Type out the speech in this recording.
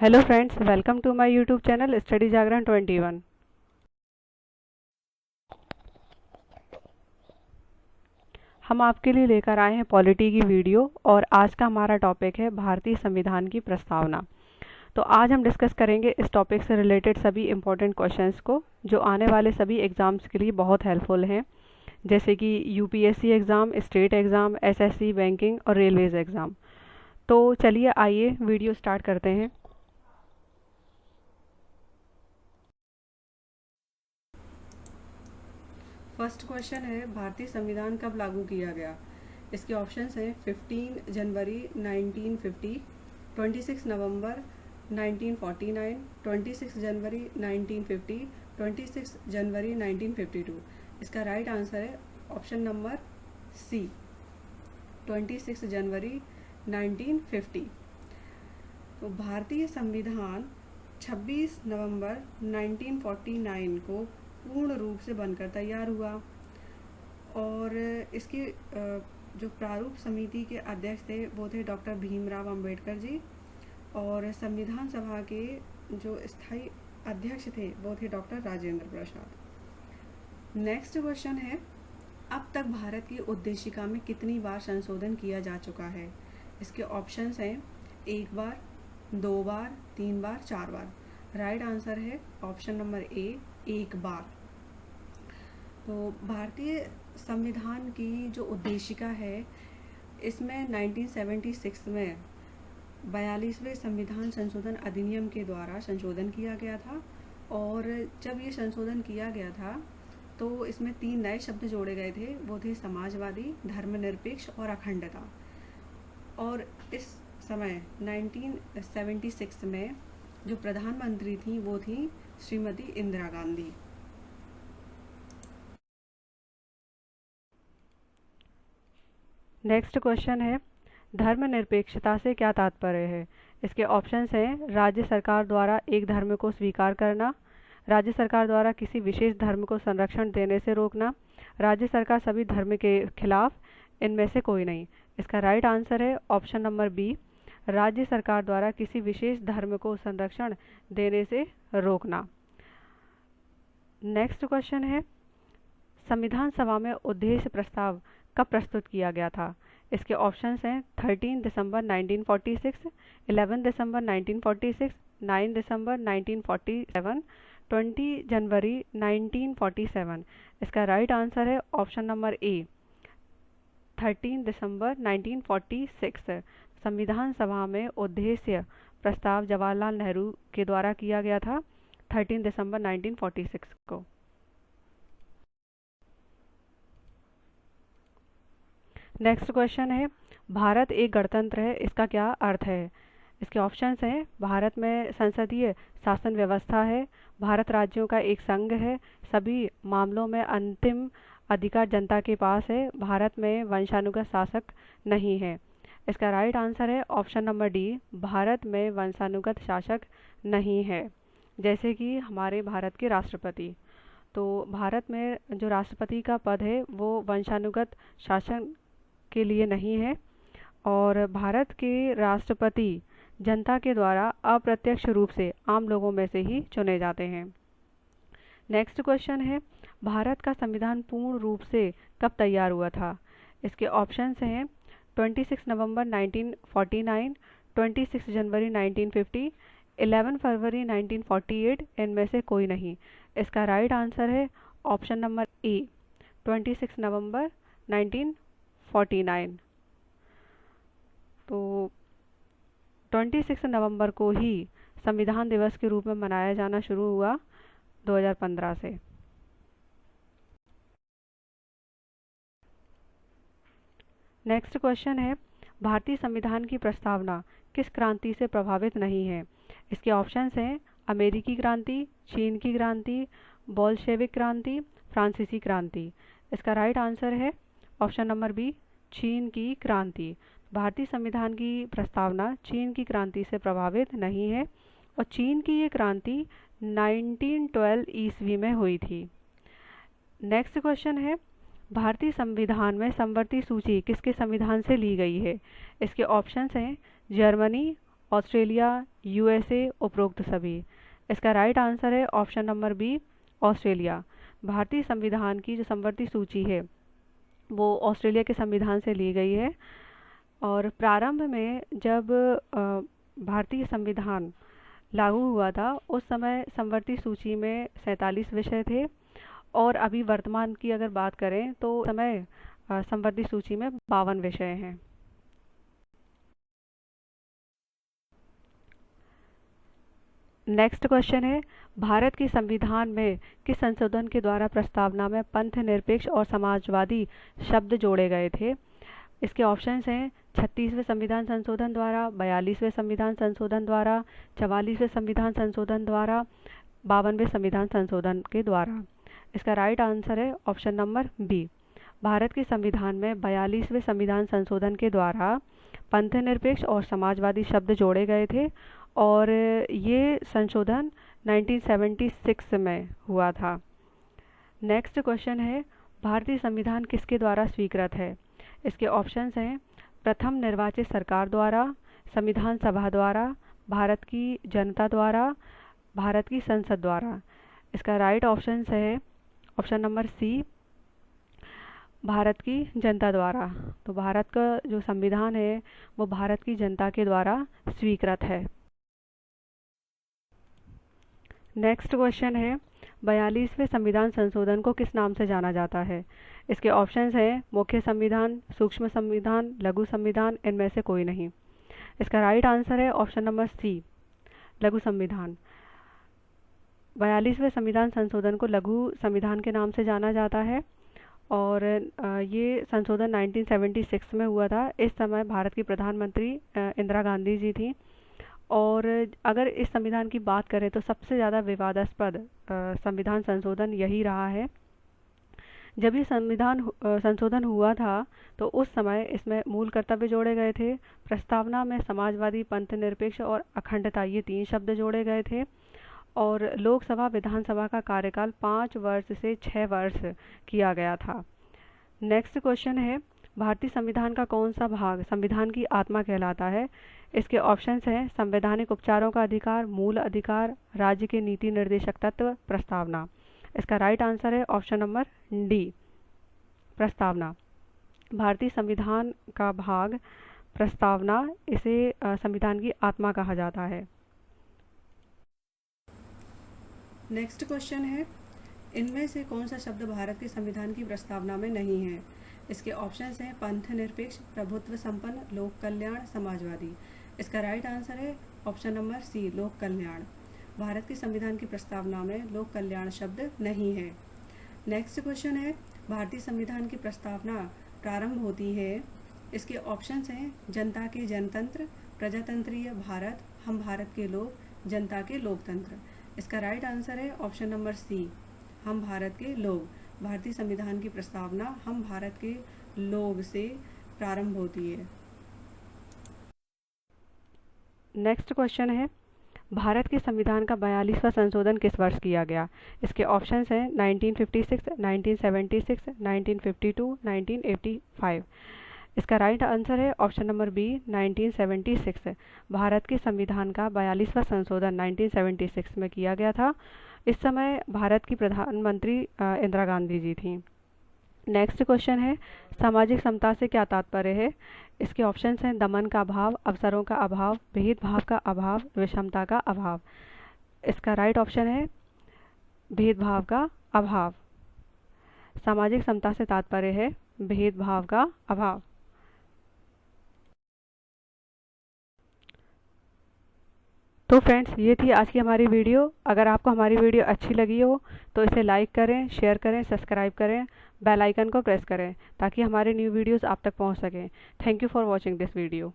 Hello friends, welcome to my YouTube channel study Jagran 21। हम आपके लिए लेकर आए हैं पॉलिटी की वीडियो और आज का हमारा टॉपिक है भारतीय संविधान की प्रस्तावना। तो आज हम डिस्कस करेंगे इस टॉपिक से रिलेटेड सभी इम्पोर्टेंट क्वेश्चंस को जो आने वाले सभी एग्ज़ाम्स के लिए बहुत हेल्पफुल हैं, जैसे कि UPSC exam, state exam, SSC, banking और रेलवेज़ एग्ज़ाम। तो चलिए आइए वीडियो स्टार्ट करते हैं। फर्स्ट क्वेश्चन है, भारतीय संविधान कब लागू किया गया? इसके ऑप्शंस हैं 15 जनवरी 1950, 26 नवंबर 1949, 26 जनवरी 1950, 26 जनवरी 1952। इसका राइट आंसर है ऑप्शन नंबर सी, 26 जनवरी 1950। तो भारतीय संविधान 26 नवंबर 1949 को पूर्ण रूप से बनकर तैयार हुआ और इसकी जो प्रारूप समिति के अध्यक्ष थे वो थे डॉक्टर भीमराव अंबेडकर जी, और संविधान सभा के जो स्थायी अध्यक्ष थे वो थे doctor Rajendra Prasad. Next question है, अब तक भारत की उद्देशिका में कितनी बार संशोधन किया जा चुका है? इसके ऑप्शंस हैं 1 बार, 2 बार, 3 बार, 4 बार। राइट आंसर है ऑप्शन नंबर ए, 1 बार। तो भारतीय संविधान की जो उद्देशिका है इसमें 1976 में 42वें संविधान संशोधन अधिनियम के द्वारा संशोधन किया गया था, और जब ये संशोधन किया गया था तो इसमें 3 नए शब्द जोड़े गए थे, वो थे समाजवादी, धर्मनिरपेक्ष और अखंडता। और इस समय 1976 में जो प्रधानमंत्री थी वो थी श्रीमती इंदिरा गांधी। नेक्स्ट क्वेश्चन है, धर्मनिरपेक्षता से क्या तात्पर्य है? इसके ऑप्शंस हैं राज्य सरकार द्वारा एक धर्म को स्वीकार करना, राज्य सरकार द्वारा किसी विशेष धर्म को संरक्षण देने से रोकना, राज्य सरकार सभी धर्म के खिलाफ, इनमें से कोई नहीं। इसका राइट आंसर है ऑप्शन नंबर बी, राज्य सरकार द्वारा किसी विशेष धर्म को संरक्षण देने से रोकना। नेक्स्ट क्वेश्चन है, संविधान सभा में उद्देश्य प्रस्ताव कब प्रस्तुत किया गया था? इसके ऑप्शंस हैं 13 दिसंबर 1946, 11 दिसंबर 1946, 9 दिसंबर 1947, 20 जनवरी 1947। इसका राइट आंसर है ऑप्शन नंबर ए, 13 दिसंबर 1946। संविधान सभा में उद्देश्य प्रस्ताव जवाहरलाल नेहरू के द्वारा किया गया था 13 दिसंबर 1946 को। नेक्स्ट क्वेश्चन है, भारत एक गणतंत्र है, इसका क्या अर्थ है? इसके ऑप्शंस हैं भारत में संसदीय शासन व्यवस्था है, भारत राज्यों का एक संघ है, सभी मामलों में अंतिम अधिकार जनता के पास है, भारत में वंशानुगत शासक नहीं है। इसका राइट आंसर है ऑप्शन नंबर डी, भारत में वंशानुगत शासक नहीं है, जैसे कि हमारे भारत के राष्ट्रपति। तो भारत में जो राष्ट्रपति का पद है वो वंशानुगत शासन के लिए नहीं है, और भारत के राष्ट्रपति जनता के द्वारा अप्रत्यक्ष रूप से आम लोगों में से ही चुने जाते हैं। नेक्स्ट क्वेश्चन है, भारत का संविधान पूर्ण रूप से कब तैयार हुआ था? इसके ऑप्शंस हैं 26 नवंबर 1949, 26 जनवरी 1950, 11 फरवरी 1948, इनमें से कोई नहीं। इसका राइट आंसर है ऑप्शन नंबर ए, 26 नवंबर 1949। तो 26 नवंबर को ही संविधान दिवस के रूप में मनाया जाना शुरू हुआ 2015 से। नेक्स्ट क्वेश्चन है, भारतीय संविधान की प्रस्तावना किस क्रांति से प्रभावित नहीं है? इसके ऑप्शंस हैं अमेरिकी क्रांति, चीन की क्रांति, बोल्शेविक क्रांति, फ्रांसीसी क्रांति। इसका राइट आंसर है ऑप्शन नंबर बी, चीन की क्रांति। भारतीय संविधान की प्रस्तावना चीन की क्रांति से प्रभावित नहीं है, और चीन की ये क्रांति 1912 ईस्वी में हुई थी। नेक्स्ट क्वेश्चन है, भारतीय संविधान में समवर्ती सूची किसके संविधान से ली गई है? इसके ऑप्शंस हैं जर्मनी, ऑस्ट्रेलिया, यूएसए, उपरोक्त सभी। इसका राइट आंसर है ऑप्शन नंबर बी, ऑस्ट्रेलिया। भारतीय संविधान की जो समवर्ती सूची है वो ऑस्ट्रेलिया के संविधान से ली गई है। और प्रारंभ में जब भारतीय संविधान लागू हुआ था उस समय समवर्ती सूची में 47 विषय थे, और अभी वर्तमान की अगर बात करें तो समय समवर्ती सूची में 52 विषय हैं। नेक्स्ट क्वेश्चन है, भारत के संविधान में किस संशोधन के द्वारा प्रस्तावना में पंथ निरपेक्ष और समाजवादी शब्द जोड़े गए थे? इसके ऑप्शंस हैं 36वें संविधान संशोधन द्वारा, 42वें संविधान संशोधन द्वारा, 44वें संविधान संशोधन द्वारा, 52वें संविधान संशोधन के द्वारा। इसका राइट आंसर है ऑप्शन नंबर बी। भारत के संविधान में 42वें संविधान संशोधन के द्वारा पंथ निरपेक्ष और समाजवादी शब्द जोड़े गए थे, और ये संशोधन 1976 में हुआ था। नेक्स्ट क्वेश्चन है, भारतीय संविधान किसके द्वारा स्वीकृत है? इसके ऑप्शंस हैं प्रथम निर्वाचित सरकार द्वारा, संविधान सभा द्वारा, भारत की जनता द्वारा, भारत की संसद द्वारा। इसका राइट ऑप्शंस है ऑप्शन नंबर सी, भारत की जनता द्वारा। तो भारत का जो संविधान है वो भारत की जनता के द्वारा स्वीकृत है। नेक्स्ट क्वेश्चन है, 42वें संविधान संशोधन को किस नाम से जाना जाता है? इसके ऑप्शंस हैं मुख्य संविधान, सूक्ष्म संविधान, लघु संविधान, इनमें से कोई नहीं। इसका राइट आंसर है ऑप्शन नंबर सी, लघु संविधान। 42वें संविधान संशोधन को लघु संविधान के नाम से जाना जाता है, और ये संशोधन 1976 में हुआ था। इस समय भारत की प्रधानमंत्री इंदिरा गांधी जी थी। और अगर इस संविधान की बात करें तो सबसे ज़्यादा विवादास्पद संविधान संशोधन यही रहा है। जब ये संविधान संशोधन हुआ था तो उस समय इसमें मूल कर्तव्य जोड़े गए थे। प्रस्तावना में समाजवादी, पंथ निरपेक्ष और अखंडता, ये 3 शब्द जोड़े गए थे। और लोकसभा विधानसभा का कार्यकाल 5 वर्ष से 6 वर्ष किया गया था। नेक्स्ट क्वेश्चन है, भारतीय संविधान का कौन सा भाग संविधान की आत्मा कहलाता है? इसके ऑप्शंस हैं संवैधानिक उपचारों का अधिकार, मूल अधिकार, राज्य के नीति निर्देशक तत्व, प्रस्तावना। इसका राइट आंसर है ऑप्शन नंबर डी, प्रस्तावना। भारतीय संविधान का भाग प्रस्तावना, इसे संविधान की आत्मा कहा जाता है। नेक्स्ट क्वेश्चन है, इनमें से कौन सा शब्द भारत के संविधान की प्रस्तावना में नहीं है? इसके ऑप्शंस हैं पंथ निरपेक्ष, प्रभुत्व संपन्न, लोक कल्याण, समाजवादी। इसका राइट आंसर है ऑप्शन नंबर सी, लोक कल्याण। भारत के संविधान की प्रस्तावना में लोक कल्याण शब्द नहीं है। नेक्स्ट क्वेश्चन है, भारतीय संविधान की प्रस्तावना प्रारंभ होती है। इसके ऑप्शंस हैं जनता के जनतंत्र, प्रजातंत्रीय भारत, हम भारत के लोग, जनता के लोकतंत्र। इसका राइट आंसर है ऑप्शन नंबर सी, हम भारत के लोग। भारतीय संविधान की प्रस्तावना हम भारत के लोग से प्रारंभ होती है। नेक्स्ट क्वेश्चन है, भारत के संविधान का 42वां संशोधन किस वर्ष किया गया? इसके ऑप्शंस हैं 1956, 1976, 1952, 1985। इसका राइट आंसर है ऑप्शन नंबर बी, 1976। भारत के संविधान का 42वां संशोधन 1976 में किया गया था। इस समय भारत की प्रधानमंत्री इंदिरा गांधी जी थी। नेक्स्ट क्वेश्चन है, सामाजिक समता से क्या तात्पर्य है? इसके ऑप्शंस हैं दमन का अभाव, अवसरों का अभाव, भेदभाव का अभाव, विषमता का अभाव। इसका राइट ऑप्शन है भेदभाव का अभाव। सामाजिक समता से तात्पर्य है भेदभाव का अभाव। तो फ्रेंड्स, ये थी आज की हमारी वीडियो। अगर आपको हमारी वीडियो अच्छी लगी हो तो इसे लाइक करें, शेयर करें, सब्सक्राइब करें, बेल आइकन को प्रेस करें ताकि हमारे न्यू वीडियोस आप तक पहुंच सकें। Thank you for watching this video.